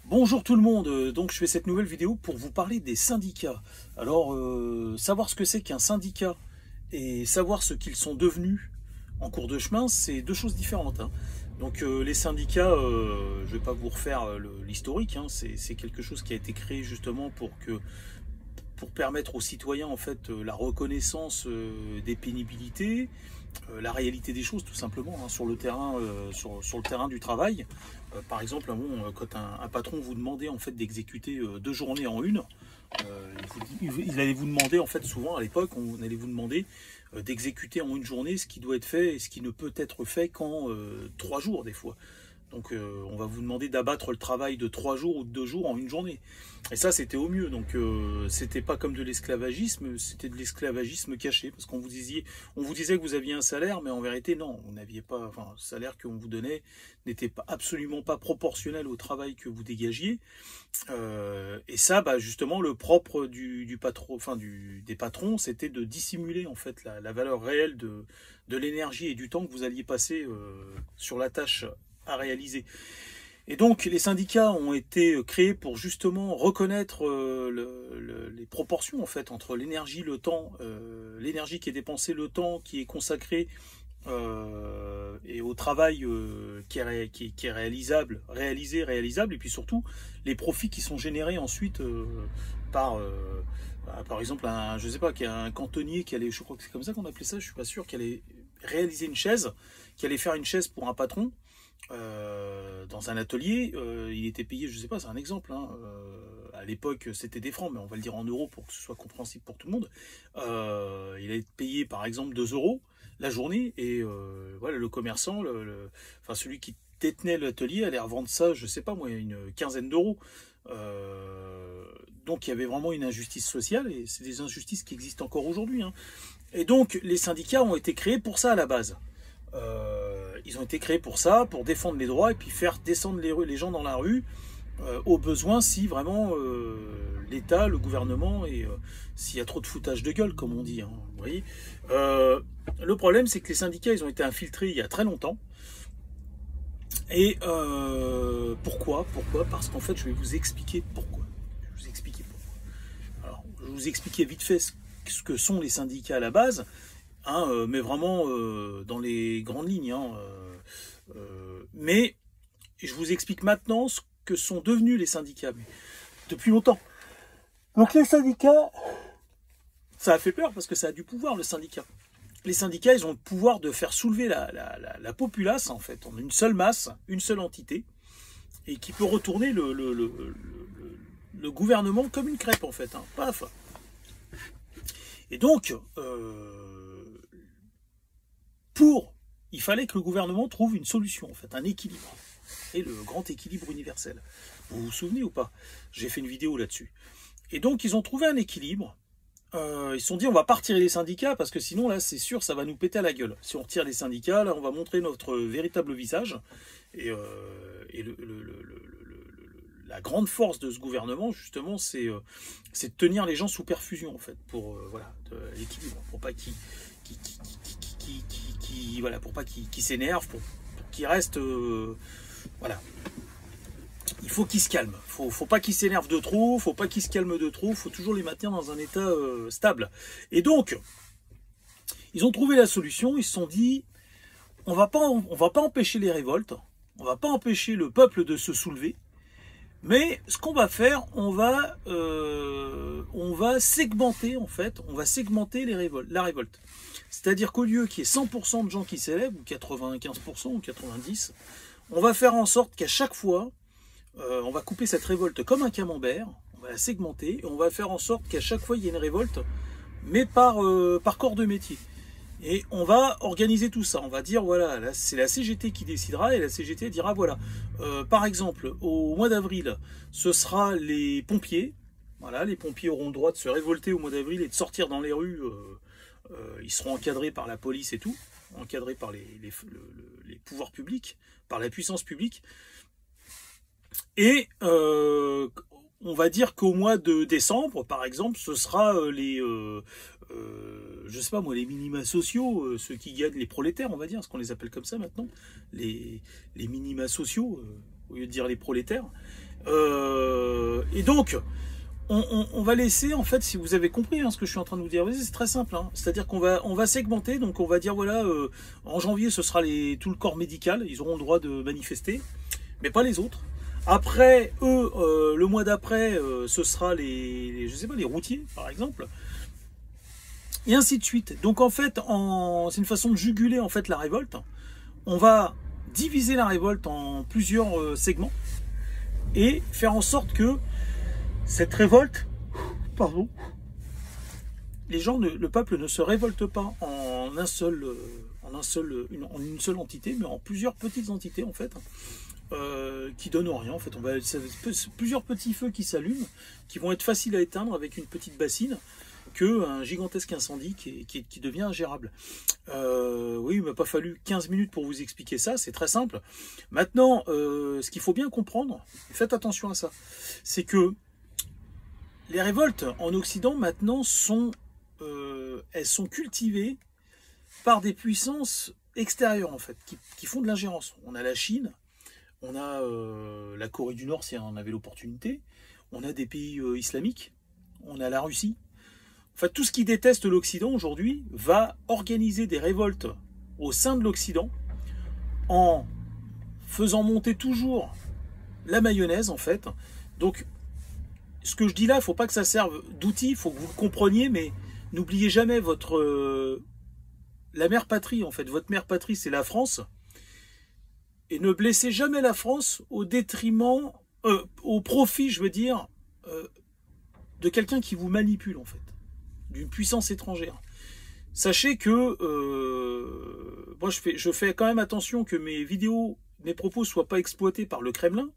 Bonjour tout le monde, donc je fais cette nouvelle vidéo pour vous parler des syndicats. Alors, savoir ce que c'est qu'un syndicat et savoir ce qu'ils sont devenus en cours de chemin, c'est deux choses différentes, hein. Donc les syndicats, je vais pas vous refaire l'historique, hein, c'est quelque chose qui a été créé justement pour permettre aux citoyens en fait la reconnaissance des pénibilités, la réalité des choses tout simplement, hein, sur le terrain, sur le terrain du travail. Par exemple, quand un patron vous demandait en fait d'exécuter 2 journées en une, il allait vous demander en fait souvent à l'époque, on allait vous demander d'exécuter en une journée ce qui doit être fait et ce qui ne peut être fait qu'en 3 jours des fois. Donc on va vous demander d'abattre le travail de 3 jours ou de 2 jours en une journée. Et ça c'était au mieux. Donc c'était pas comme de l'esclavagisme, c'était de l'esclavagisme caché. Parce qu'on vous disait que vous aviez un salaire, mais en vérité non, vous n'aviez pas. Enfin, le salaire qu'on vous donnait n'était pas absolument pas proportionnel au travail que vous dégagiez. Et ça, bah, justement, le propre du patron, enfin des patrons, c'était de dissimuler en fait la valeur réelle de l'énergie et du temps que vous alliez passer sur la tâche à réaliser. Et donc les syndicats ont été créés pour justement reconnaître les proportions en fait entre l'énergie, le temps, l'énergie qui est dépensée, le temps qui est consacré et au travail qui est réalisable, et puis surtout les profits qui sont générés ensuite par exemple je sais pas, qu'il y a un cantonnier qui allait, je crois que c'est comme ça qu'on appelait ça, je suis pas sûr, qui allait réaliser une chaise, qui allait faire une chaise pour un patron. Dans un atelier, il était payé, je sais pas, c'est un exemple, hein, à l'époque c'était des francs, mais on va le dire en euros pour que ce soit compréhensible pour tout le monde. Il allait être payé par exemple 2 euros la journée, et voilà, le commerçant, enfin celui qui détenait l'atelier allait revendre ça, je sais pas moi, une quinzaine d'euros. Donc il y avait vraiment une injustice sociale, et c'est des injustices qui existent encore aujourd'hui, hein. Et donc les syndicats ont été créés pour ça à la base. Ils ont été créés pour ça, pour défendre les droits et puis faire descendre les gens dans la rue au besoin si vraiment l'État, le gouvernement, et s'il y a trop de foutage de gueule, comme on dit, hein, vous voyez. Le problème, c'est que les syndicats, ils ont été infiltrés il y a très longtemps. Et pourquoi? Parce qu'en fait, je vais vous expliquer pourquoi. Alors, je vais vous expliquer vite fait ce que sont les syndicats à la base. Hein, mais vraiment dans les grandes lignes. Hein, mais je vous explique maintenant ce que sont devenus les syndicats, mais depuis longtemps. Donc les syndicats, ça a fait peur parce que ça a du pouvoir, le syndicat. Les syndicats, ils ont le pouvoir de faire soulever la populace, en fait, en une seule masse, une seule entité, et qui peut retourner le gouvernement comme une crêpe, en fait. Hein, paf. Et donc, il fallait que le gouvernement trouve une solution, en fait, un équilibre. Et le grand équilibre universel. Vous vous souvenez ou pas? J'ai fait une vidéo là-dessus. Et donc, ils ont trouvé un équilibre. Ils se sont dit, on va pas retirer les syndicats, parce que sinon, là, c'est sûr, ça va nous péter à la gueule. Si on retire les syndicats, là, on va montrer notre véritable visage. Et la grande force de ce gouvernement, justement, c'est de tenir les gens sous perfusion, en fait, pour voilà, l'équilibre, pour pas qu'ils voilà, pour pas qu'ils s'énervent, pour qu'ils restent voilà. Il faut qu'ils se calment. Faut pas qu'ils s'énervent de trop, faut pas qu'ils se calment de trop, faut toujours les maintenir dans un état stable. Et donc, ils ont trouvé la solution, ils se sont dit, on va pas empêcher les révoltes, on va pas empêcher le peuple de se soulever, mais ce qu'on va faire, on va segmenter, en fait, on va segmenter la révolte. C'est-à-dire qu'au lieu qu'il y ait 100% de gens qui s'élèvent, ou 95% ou 90%, on va faire en sorte qu'à chaque fois, on va couper cette révolte comme un camembert, on va la segmenter, et on va faire en sorte qu'à chaque fois il y ait une révolte, mais par corps de métier. Et on va organiser tout ça, on va dire voilà, là c'est la CGT qui décidera, et la CGT dira voilà, par exemple au mois d'avril, ce sera les pompiers, voilà, les pompiers auront le droit de se révolter au mois d'avril et de sortir dans les rues, ils seront encadrés par la police et tout, encadrés par les pouvoirs publics, par la puissance publique. Et on va dire qu'au mois de décembre, par exemple, ce sera je sais pas moi, les minima sociaux, ceux qui gagnent, les prolétaires, on va dire, ce qu'on les appelle comme ça maintenant, les minima sociaux, au lieu de dire les prolétaires. Et donc, on va laisser, en fait, si vous avez compris ce que je suis en train de vous dire, c'est très simple. C'est-à-dire qu'on va segmenter, donc on va dire, voilà, en janvier, ce sera tout le corps médical, ils auront le droit de manifester, mais pas les autres. Après, eux, le mois d'après, ce sera je sais pas, les routiers, par exemple. Et ainsi de suite. Donc en fait, c'est une façon de juguler en fait la révolte. On va diviser la révolte en plusieurs segments et faire en sorte que cette révolte, pardon, le peuple ne se révolte pas en une seule entité, mais en plusieurs petites entités en fait. Qui donnent rien en fait. Plusieurs petits feux qui s'allument, qui vont être faciles à éteindre avec une petite bassine, qu'un gigantesque incendie qui devient ingérable. Oui, il m'a pas fallu 15 minutes pour vous expliquer ça, c'est très simple. Maintenant, ce qu'il faut bien comprendre, faites attention à ça, c'est que les révoltes en Occident maintenant elles sont cultivées par des puissances extérieures en fait, qui font de l'ingérence. On a la Chine, on a la Corée du Nord si on avait l'opportunité, on a des pays islamiques, on a la Russie. En fait, tout ce qui déteste l'Occident aujourd'hui va organiser des révoltes au sein de l'Occident en faisant monter toujours la mayonnaise en fait. Donc, ce que je dis là, il ne faut pas que ça serve d'outil, il faut que vous le compreniez, mais n'oubliez jamais la mère patrie en fait. Votre mère patrie, c'est la France. Et ne blessez jamais la France au détriment, au profit, je veux dire, de quelqu'un qui vous manipule, en fait, d'une puissance étrangère. Sachez que moi, je fais quand même attention que mes propos ne soient pas exploités par le Kremlin,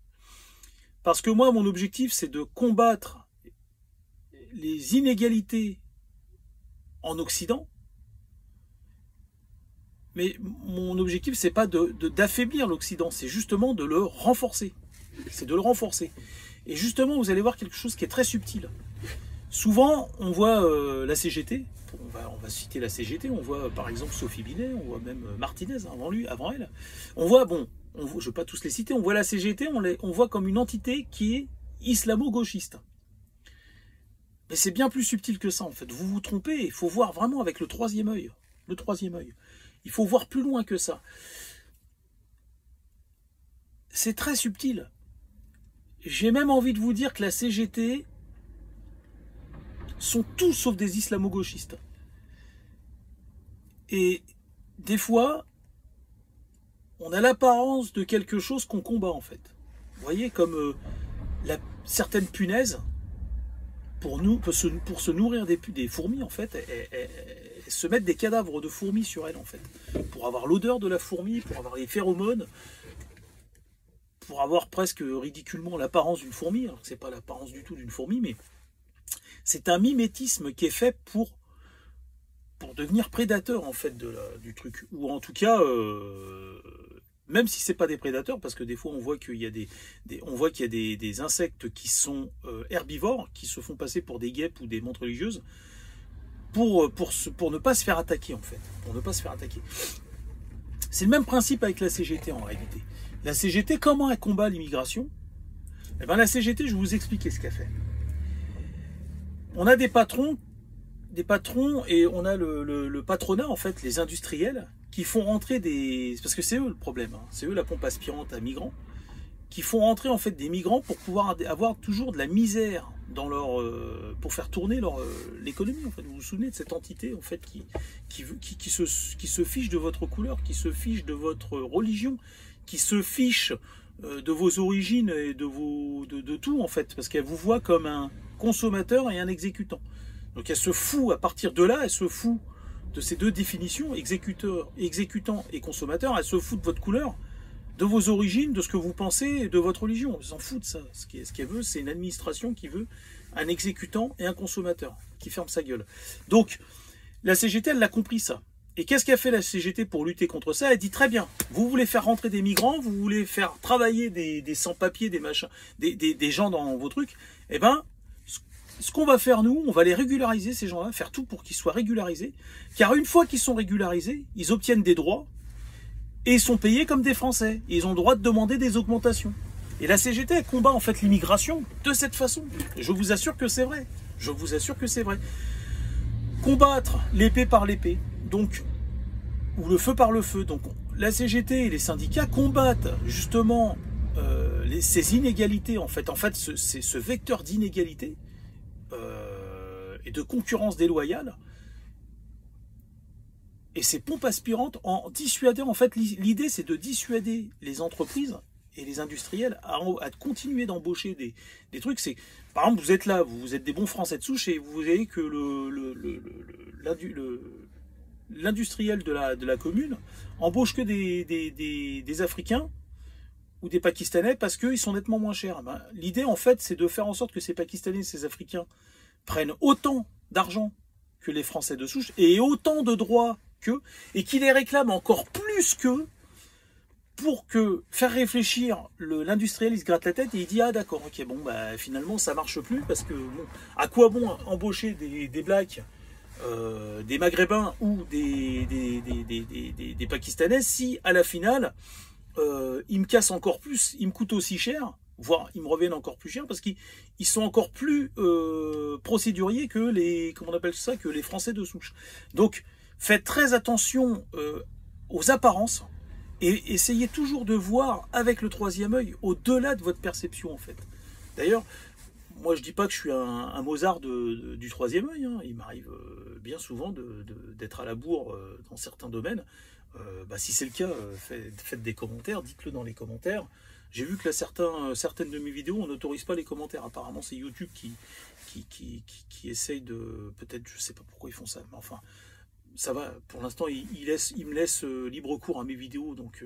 parce que moi, mon objectif, c'est de combattre les inégalités en Occident. Mais mon objectif, c'est pas d'affaiblir l'Occident, c'est justement de le renforcer. C'est de le renforcer. Et justement, vous allez voir quelque chose qui est très subtil. Souvent, on voit la CGT, on va citer la CGT, on voit par exemple Sophie Binet, on voit même Martinez avant elle. On voit, je ne vais pas tous les citer, on voit la CGT, on voit comme une entité qui est islamo-gauchiste. Mais c'est bien plus subtil que ça en fait. Vous vous trompez, il faut voir vraiment avec le troisième œil. Le troisième œil. Il faut voir plus loin que ça. C'est très subtil. J'ai même envie de vous dire que la CGT sont tous sauf des islamo-gauchistes. Et des fois, on a l'apparence de quelque chose qu'on combat en fait. Vous voyez, comme certaines punaises, pour se nourrir des fourmis en fait, se mettre des cadavres de fourmis sur elles en fait, pour avoir l'odeur de la fourmi, pour avoir les phéromones, pour avoir presque ridiculement l'apparence d'une fourmi, alors que c'est pas l'apparence du tout d'une fourmi, mais c'est un mimétisme qui est fait pour devenir prédateur en fait du truc, ou en tout cas même si c'est pas des prédateurs, parce que des fois on voit qu'il y a des insectes qui sont herbivores, qui se font passer pour des guêpes ou des montres religieuses, pour ne pas se faire attaquer en fait, pour ne pas se faire attaquer. C'est le même principe avec la CGT en réalité. La CGT, comment elle combat l'immigration? Eh bien la CGT, je vais vous expliquer ce qu'elle fait. On a des patrons et on a le patronat en fait, les industriels, qui font rentrer parce que c'est eux le problème, c'est eux la pompe aspirante à migrants, qui font rentrer en fait des migrants pour pouvoir avoir toujours de la misère pour faire tourner l'économie en fait. Vous vous souvenez de cette entité en fait qui se fiche de votre couleur, qui se fiche de votre religion, qui se fiche de vos origines et de tout en fait, parce qu'elle vous voit comme un consommateur et un exécutant. Donc elle se fout, à partir de là, elle se fout de ces deux définitions, exécutant et consommateur, elle se fout de votre couleur, de vos origines, de ce que vous pensez et de votre religion. Elle s'en fout de ça. Ce qu'elle veut, c'est une administration qui veut un exécutant et un consommateur, qui ferme sa gueule. Donc, la CGT, elle l'a compris ça. Et qu'est-ce qu'a fait la CGT pour lutter contre ça? Elle dit très bien, vous voulez faire rentrer des migrants, vous voulez faire travailler des sans-papiers, des machins, des gens dans vos trucs, eh ben, ce qu'on va faire nous, on va les régulariser ces gens-là, faire tout pour qu'ils soient régularisés, car une fois qu'ils sont régularisés, ils obtiennent des droits et ils sont payés comme des Français. Et ils ont le droit de demander des augmentations. Et la CGT, elle combat en fait l'immigration de cette façon. Et je vous assure que c'est vrai. Je vous assure que c'est vrai. Combattre l'épée par l'épée, donc, ou le feu par le feu. Donc, la CGT et les syndicats combattent justement ces inégalités, en fait. En fait, ce vecteur d'inégalité et de concurrence déloyale. Et ces pompes aspirantes en dissuadant, en fait, l'idée c'est de dissuader les entreprises et les industriels à continuer d'embaucher des trucs. C'est, par exemple, vous êtes là, vous êtes des bons Français de souche et vous voyez que l'industriel de la commune embauche que des Africains ou des Pakistanais parce qu'ils sont nettement moins chers. Ben, l'idée, en fait, c'est de faire en sorte que ces Pakistanais et ces Africains prennent autant d'argent que les Français de souche et autant de droits qu'eux, et qui les réclament encore plus qu'eux pour que faire réfléchir l'industriel, il se gratte la tête et il dit ah d'accord, ok, bon bah finalement ça marche plus parce que bon, à quoi bon embaucher des blacks, des maghrébins ou des Pakistanais si à la finale ils me cassent encore plus, ils me coûtent aussi cher, voire ils me reviennent encore plus cher parce qu'ils sont encore plus procéduriers que les, comment on appelle ça, que les Français de souche. Donc faites très attention aux apparences et essayez toujours de voir avec le troisième œil au-delà de votre perception en fait. D'ailleurs, moi je dis pas que je suis un Mozart du troisième œil, hein. Il m'arrive bien souvent d'être à la bourre dans certains domaines. Bah, si c'est le cas, faites des commentaires, dites-le dans les commentaires. J'ai vu que là, certaines de mes vidéos, on n'autorise pas les commentaires. Apparemment, c'est YouTube qui essaye de... Peut-être, je sais pas pourquoi ils font ça, mais enfin... Ça va, pour l'instant, ils me laissent libre cours à mes vidéos, donc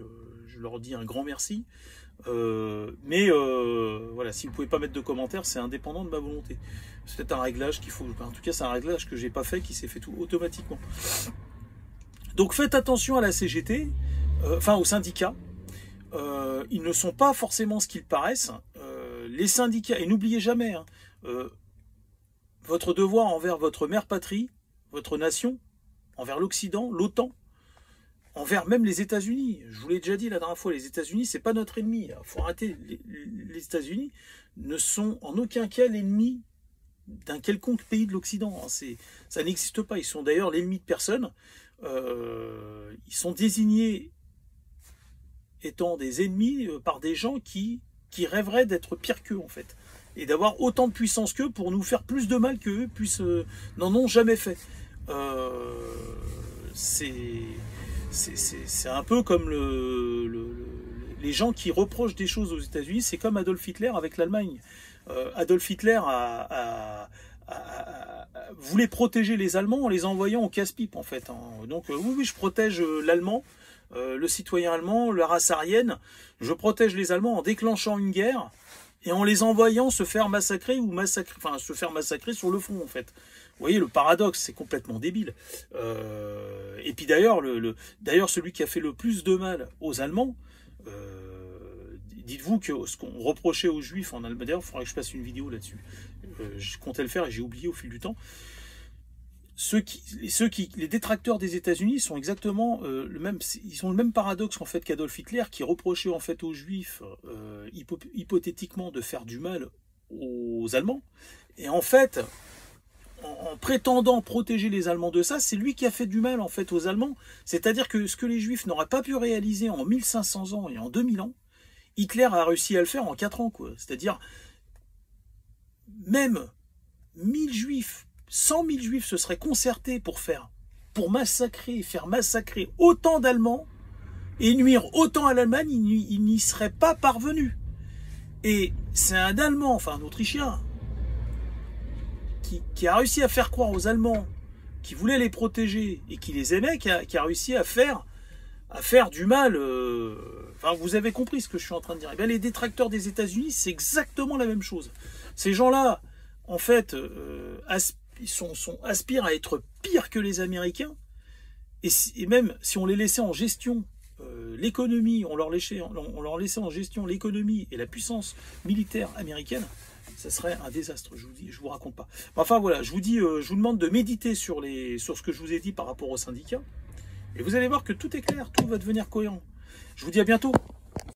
je leur dis un grand merci. Mais voilà, si vous ne pouvez pas mettre de commentaires, c'est indépendant de ma volonté. C'est peut-être un réglage qu'il faut... En tout cas, c'est un réglage que j'ai pas fait, qui s'est fait tout automatiquement. Donc faites attention à la CGT, enfin aux syndicats. Ils ne sont pas forcément ce qu'ils paraissent. Les syndicats, et n'oubliez jamais, hein, votre devoir envers votre mère patrie, votre nation, envers l'Occident, l'OTAN, envers même les États-Unis. Je vous l'ai déjà dit la dernière fois, les États-Unis, c'est pas notre ennemi. Il faut arrêter. Les États-Unis ne sont en aucun cas l'ennemi d'un quelconque pays de l'Occident. Ça n'existe pas. Ils sont d'ailleurs l'ennemi de personne. Ils sont désignés étant des ennemis par des gens qui rêveraient d'être pires qu'eux, en fait. Et d'avoir autant de puissance qu'eux pour nous faire plus de mal qu'eux n'en ont jamais fait. C'est un peu comme les gens qui reprochent des choses aux États-Unis. C'est comme Adolf Hitler avec l'Allemagne. Adolf Hitler voulait protéger les Allemands en les envoyant au casse-pipe, en fait. Donc oui, je protège l'Allemand, le citoyen allemand, la race aryenne. Je protège les Allemands en déclenchant une guerre et en les envoyant se faire massacrer se faire massacrer sur le front, en fait. Vous voyez le paradoxe, c'est complètement débile. Et puis d'ailleurs, celui qui a fait le plus de mal aux Allemands, dites-vous que ce qu'on reprochait aux Juifs en Allemagne, d'ailleurs, il faudrait que je fasse une vidéo là-dessus. Je comptais le faire et j'ai oublié au fil du temps. Les détracteurs des États-Unis sont exactement ils ont le même paradoxe en fait qu'Adolf Hitler, qui reprochait en fait aux Juifs hypothétiquement de faire du mal aux Allemands. Et en fait, en prétendant protéger les Allemands de ça, c'est lui qui a fait du mal en fait aux Allemands. C'est-à-dire que ce que les Juifs n'auraient pas pu réaliser en 1500 ans et en 2000 ans, Hitler a réussi à le faire en 4 ans, quoi. C'est-à-dire, même 1000 Juifs, 100 000 Juifs se seraient concertés pour faire massacrer autant d'Allemands et nuire autant à l'Allemagne, ils n'y seraient pas parvenus. Et c'est un Allemand, enfin un Autrichien, qui a réussi à faire croire aux Allemands qui voulaient les protéger et qui les aimait, qui a réussi à faire du mal. Enfin, vous avez compris ce que je suis en train de dire. Et bien, les détracteurs des États-Unis, c'est exactement la même chose. Ces gens-là, en fait, aspirent à être pires que les Américains. Et même si on les laissait en gestion l'économie, on leur laissait en gestion l'économie et la puissance militaire américaine, ça serait un désastre, je vous raconte pas. Enfin voilà, je vous demande de méditer sur ce que je vous ai dit par rapport aux syndicats. Et vous allez voir que tout est clair, tout va devenir cohérent. Je vous dis à bientôt.